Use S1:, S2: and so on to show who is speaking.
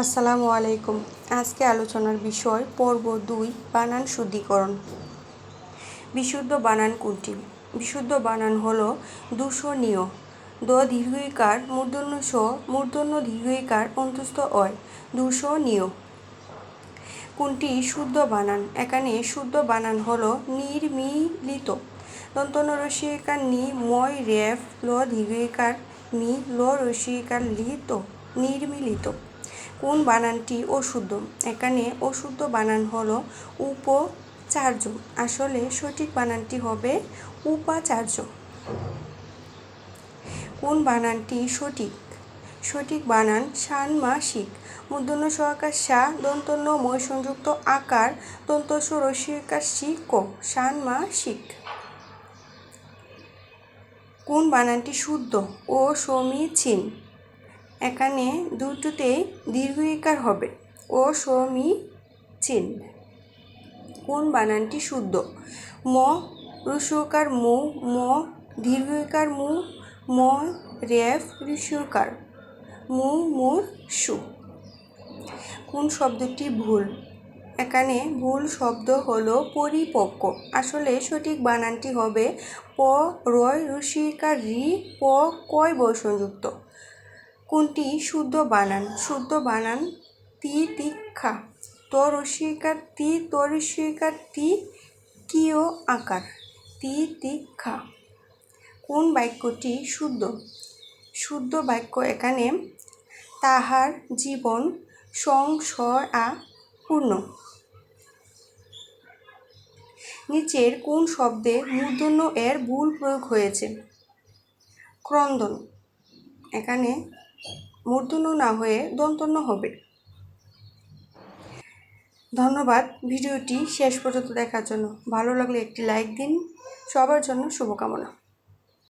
S1: আসসালামু আলাইকুম। আজকে আলোচনার বিষয় পর্ব ২ বানান শুদ্ধিকরণ। বিশুদ্ধ বানান কোনটি? বিশুদ্ধ বানান হলো দূষণীয় দ দীর্ঘইকার মূর্ধন্য স মূর্ধন্য দীর্ঘইকার অন্তস্থ অয় দূষণীয়। কোনটি শুদ্ধ বানান? এখানে শুদ্ধ বানান হলো নির্মিলিত দন্তন্য রস্যইকার নি ময় রেফ ল দীর্ঘইকার মি ল রস্যইকার লিত নির্মিলিত। কোন বানানটি অশুদ্ধ? এখানে অশুদ্ধ বানান হলো উপাচার্য। আসলে সঠিক বানানটি হবে উপাচার্য। কোন বানানটি সঠিক? সঠিক বানান ষান্মাসিক মূর্ধন্য সহকার সা দন্তন্য মই সংযুক্ত আকার দন্তস্ব রস্যইকার সি ক ষান্মাসিক। কোন বানানটি শুদ্ধ ও সমীচীন? এখানে দুটোতেই দীর্ঘইকার হবে ও সমীচীন। কোন বানানটি শুদ্ধ? ম রস্যইকার মু ম দীর্ঘইকার মু ম রেফ রস্যইকার মু মূর্ধন্য। কোন শব্দটি ভুল? এখানে ভুল শব্দ হলো পরিপক্ক। আসলে সঠিক বানানটি হবে প রয় রস্যইকার রি প কয় বয় সংযুক্ত। কোনটি শুদ্ধ বানান? শুদ্ধ বানান তিতিক্ষা ত রস্যইকার তি ত রস্যইকার তি কিয় আকার তিতিক্ষা। কোন বাক্যটি শুদ্ধ? শুদ্ধ বাক্য এখানে তাহার জীবন সংশয়াপূর্ণ। নিচের কোন শব্দে মূর্ধন্য এর ভুল প্রয়োগ হয়েছে? ক্রন্দন। এখানে মূর্ধন্য না হয়ে দন্তন্য হবে। ধন্যবাদ ভিডিওটি শেষ পর্যন্ত দেখার জন্য। ভালো লাগলে একটি লাইক দিন। সবার জন্য শুভকামনা।